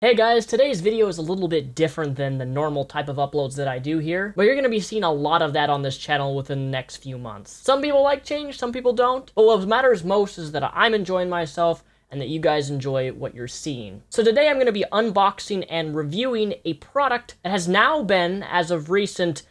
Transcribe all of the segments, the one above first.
Hey guys, today's video is a little bit different than the normal type of uploads that I do here, but you're going to be seeing a lot of that on this channel within the next few months. Some people like change, some people don't, but what matters most is that I'm enjoying myself and that you guys enjoy what you're seeing. So today I'm going to be unboxing and reviewing a product that has now been, as of recent,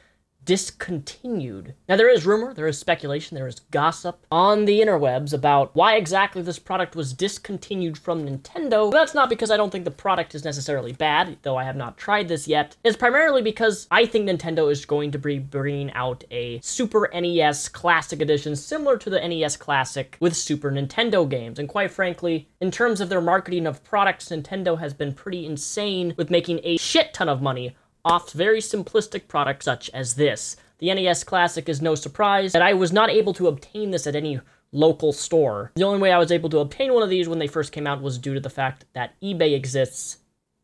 discontinued. Now there is rumor, there is speculation, there is gossip on the interwebs about why exactly this product was discontinued from Nintendo. But that's not because I don't think the product is necessarily bad, though I have not tried this yet. It's primarily because I think Nintendo is going to be bringing out a Super NES Classic Edition similar to the NES Classic with Super Nintendo games. And quite frankly, in terms of their marketing of products, Nintendo has been pretty insane with making a shit ton of money off very simplistic products such as this. The NES Classic is no surprise that I was not able to obtain this at any local store. The only way I was able to obtain one of these when they first came out was due to the fact that eBay exists.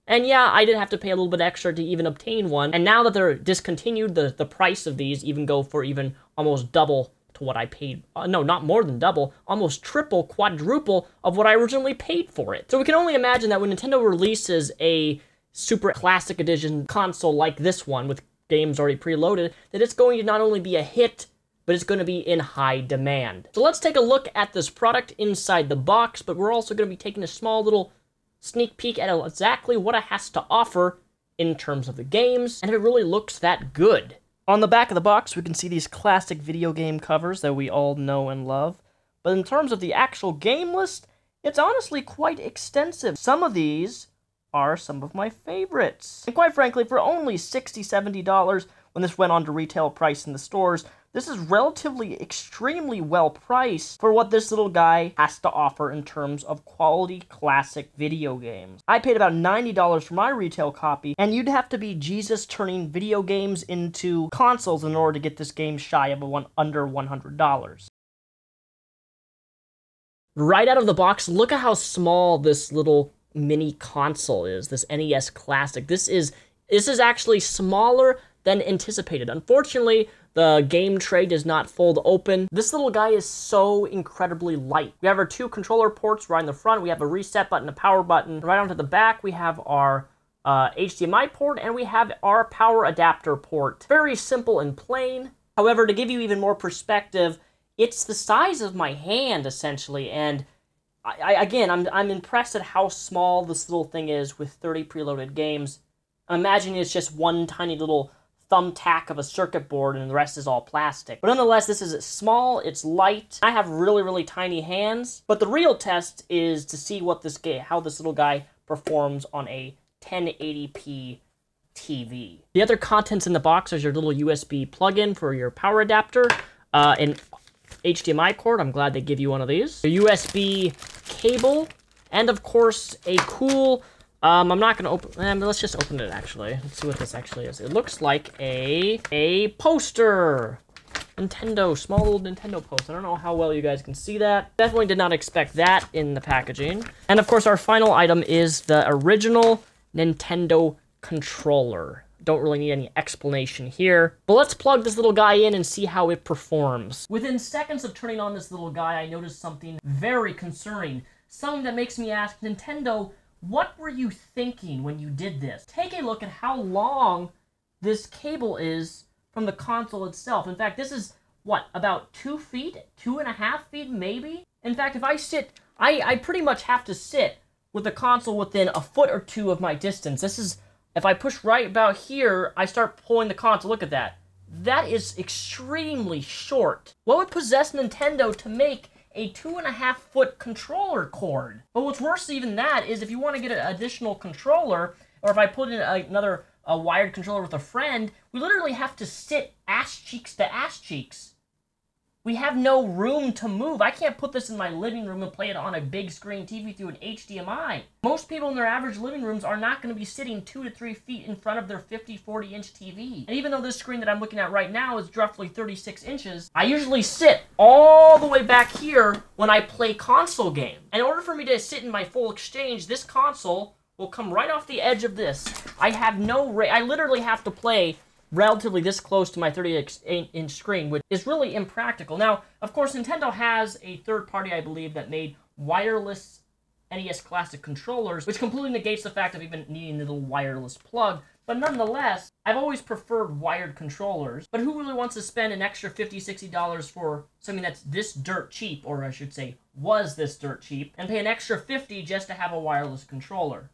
And yeah, I did have to pay a little bit extra to even obtain one. And now that they're discontinued, the price of these even go for even almost double to what I paid. No, not more than double, almost triple, quadruple of what I originally paid for it. So we can only imagine that when Nintendo releases a Super Classic Edition console like this one with games already preloaded, that it's going to not only be a hit, but it's going to be in high demand. So let's take a look at this product inside the box, but we're also going to be taking a small little sneak peek at exactly what it has to offer in terms of the games, and if it really looks that good. On the back of the box, we can see these classic video game covers that we all know and love, but in terms of the actual game list, it's honestly quite extensive. Some of these are some of my favorites. And quite frankly, for only $60, $70 when this went on to retail price in the stores, this is relatively extremely well priced for what this little guy has to offer in terms of quality classic video games. I paid about $90 for my retail copy, and you'd have to be Jesus turning video games into consoles in order to get this game shy of under $100. Right out of the box, look at how small this little mini console is, this NES Classic. This is actually smaller than anticipated. Unfortunately, the game tray does not fold open. This little guy is so incredibly light. We have our two controller ports right in the front. We have a reset button, a power button. Right onto the back, we have our HDMI port, and we have our power adapter port. Very simple and plain. However, to give you even more perspective, it's the size of my hand, essentially, and I'm impressed at how small this little thing is with 30 preloaded games. Imagine it's just one tiny little thumbtack of a circuit board and the rest is all plastic. But nonetheless, this is small, it's light. I have really, really tiny hands. But the real test is to see what how this little guy performs on a 1080p TV. The other contents in the box is your little USB plug-in for your power adapter, an HDMI cord. I'm glad they give you one of these. A USB cable, and of course a cool, I'm not gonna open, let's just open it actually. Let's see what this actually is. It looks like a poster. Nintendo, small little Nintendo poster. I don't know how well you guys can see that. Definitely did not expect that in the packaging. And of course our final item is the original Nintendo controller. Don't really need any explanation here. But let's plug this little guy in and see how it performs. Within seconds of turning on this little guy, I noticed something very concerning. Something that makes me ask, Nintendo, what were you thinking when you did this? Take a look at how long this cable is from the console itself. In fact, this is, what, about 2 feet? 2.5 feet, maybe? In fact, if I sit, I pretty much have to sit with the console within a foot or two of my distance. This is, if I push right about here, I start pulling the console. Look at that. That is extremely short. What would possess Nintendo to make a 2.5-foot controller cord? But what's worse even that is if you want to get an additional controller, or if I put in another wired controller with a friend, we literally have to sit ass cheeks to ass cheeks. We have no room to move. I can't put this in my living room and play it on a big screen TV through an HDMI. Most people in their average living rooms are not going to be sitting 2 to 3 feet in front of their 50, 40-inch TV. And even though this screen that I'm looking at right now is roughly 36 inches, I usually sit all the way back here when I play console game. In order for me to sit in my full exchange, this console will come right off the edge of this. I have no I literally have to play relatively this close to my 38-inch screen, which is really impractical. Now, of course, Nintendo has a third party, I believe, that made wireless NES Classic controllers, which completely negates the fact of even needing a little wireless plug. But nonetheless, I've always preferred wired controllers. But who really wants to spend an extra $50, $60 for something that's this dirt cheap, or I should say, was this dirt cheap, and pay an extra $50 just to have a wireless controller?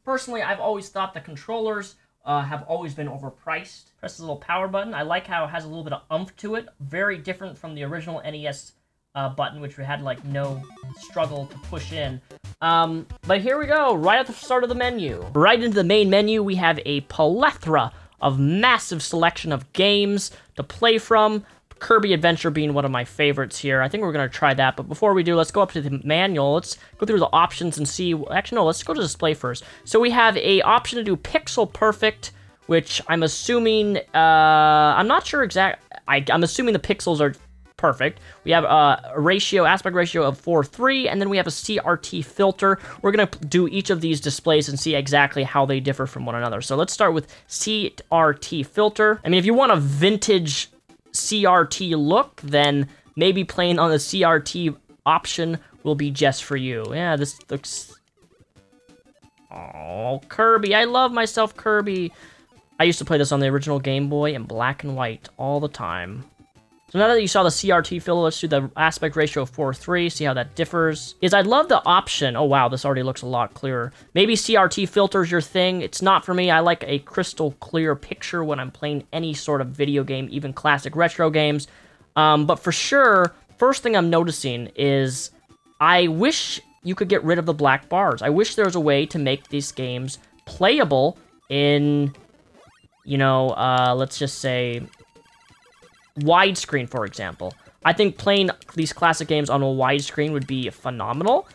Personally, I've always thought the controllers have always been overpriced. Press the little power button. I like how it has a little bit of oomph to it. Very different from the original NES button, which we had like no struggle to push in. But here we go, right at the start of the menu. Right into the main menu, we have a plethora of massive selection of games to play from. Kirby Adventure being one of my favorites here. I think we're going to try that, but before we do, let's go up to the manual. Let's go through the options and see... Actually, no, let's go to display first. So we have a option to do pixel perfect, which I'm assuming... I'm not sure I'm assuming the pixels are perfect. We have a aspect ratio of 4:3, and then we have a CRT filter. We're going to do each of these displays and see exactly how they differ from one another. So let's start with CRT filter. I mean, if you want a vintage CRT look, then maybe playing on the CRT option will be just for you. Yeah, this looks... Oh, Kirby. I love myself Kirby. I used to play this on the original Game Boy in black and white all the time. So now that you saw the CRT filter, let's do the aspect ratio of 4:3, see how that differs. I love the option. Oh wow, this already looks a lot clearer. Maybe CRT filter's your thing. It's not for me. I like a crystal clear picture when I'm playing any sort of video game, even classic retro games. But for sure, first thing I'm noticing is I wish you could get rid of the black bars. I wish there was a way to make these games playable in, you know, let's just say... widescreen, for example. I think playing these classic games on a widescreen would be phenomenal.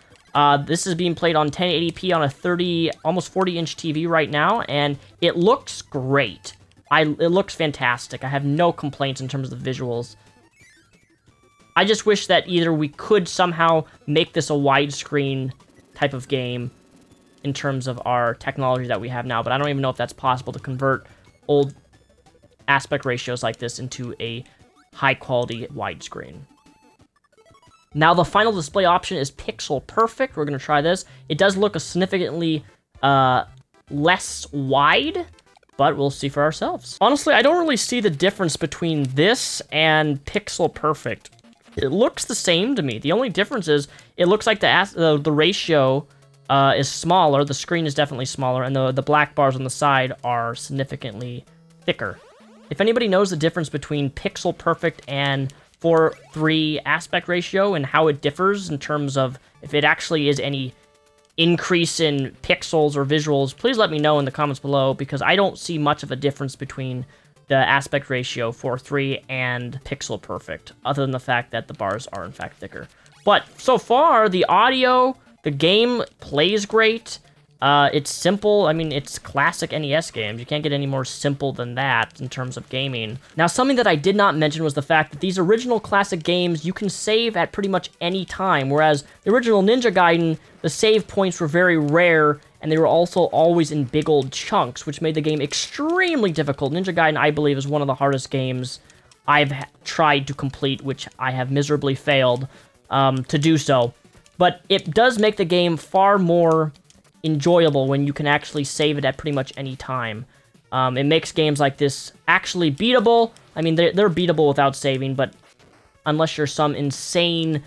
This is being played on 1080p on a almost 40-inch TV right now, and it looks great. It looks fantastic. I have no complaints in terms of the visuals. I just wish that either we could somehow make this a widescreen type of game in terms of our technology that we have now, but I don't even know if that's possible to convert old aspect ratios like this into a high-quality widescreen. Now, the final display option is Pixel Perfect. We're going to try this. It does look a significantly less wide, but we'll see for ourselves. Honestly, I don't really see the difference between this and Pixel Perfect. It looks the same to me. The only difference is it looks like the ratio is smaller. The screen is definitely smaller, and the black bars on the side are significantly thicker. If anybody knows the difference between Pixel Perfect and 4:3 aspect ratio and how it differs in terms of if it actually is any increase in pixels or visuals, please let me know in the comments below, because I don't see much of a difference between the aspect ratio 4:3 and Pixel Perfect, other than the fact that the bars are in fact thicker. But so far, the audio, the game plays great. It's simple. I mean, it's classic NES games. You can't get any more simple than that in terms of gaming. Now, something that I did not mention was the fact that these original classic games, you can save at pretty much any time, whereas the original Ninja Gaiden, the save points were very rare, and they were also always in big old chunks, which made the game extremely difficult. Ninja Gaiden, I believe, is one of the hardest games I've tried to complete, which I have miserably failed to do so. But it does make the game far more enjoyable when you can actually save it at pretty much any time. It makes games like this actually beatable. I mean, they're beatable without saving, but unless you're some insane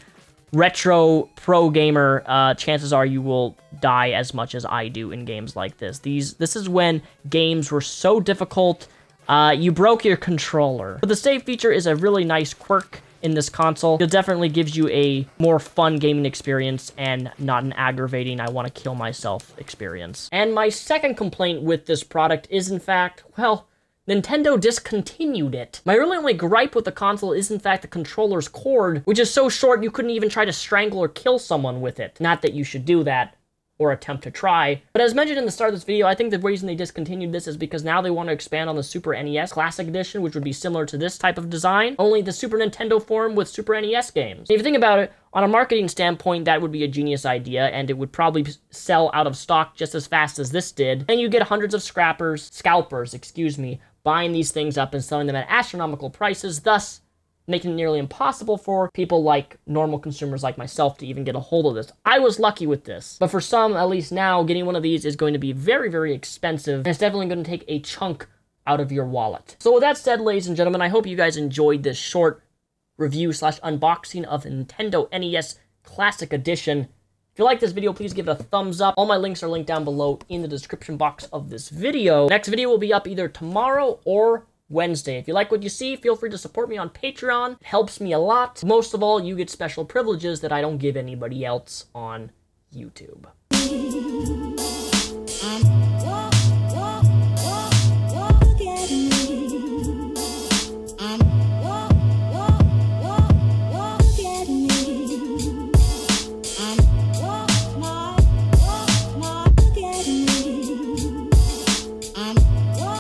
retro pro gamer, chances are you will die as much as I do in games like this. This is when games were so difficult, you broke your controller. But the save feature is a really nice quirk in this console. It definitely gives you a more fun gaming experience and not an aggravating I want to kill myself experience. And my second complaint with this product is, in fact, well, Nintendo discontinued it. My really only gripe with the console is, in fact, the controller's cord, which is so short you couldn't even try to strangle or kill someone with it. Not that you should do that or attempt to try. But as mentioned in the start of this video, I think the reason they discontinued this is because now they want to expand on the Super NES Classic Edition, which would be similar to this type of design, only the Super Nintendo form with Super NES games. If you think about it, on a marketing standpoint, that would be a genius idea, and it would probably sell out of stock just as fast as this did. And you get hundreds of scalpers, buying these things up and selling them at astronomical prices, thus making it nearly impossible for people like normal consumers like myself to even get a hold of this. I was lucky with this, but for some, at least now, getting one of these is going to be very, very expensive, and it's definitely going to take a chunk out of your wallet. So with that said, ladies and gentlemen, I hope you guys enjoyed this short review slash unboxing of the Nintendo NES Classic Edition. If you like this video, please give it a thumbs up. All my links are linked down below in the description box of this video. Next video will be up either tomorrow or Wednesday. If you like what you see, feel free to support me on Patreon. It helps me a lot. Most of all, you get special privileges that I don't give anybody else on YouTube.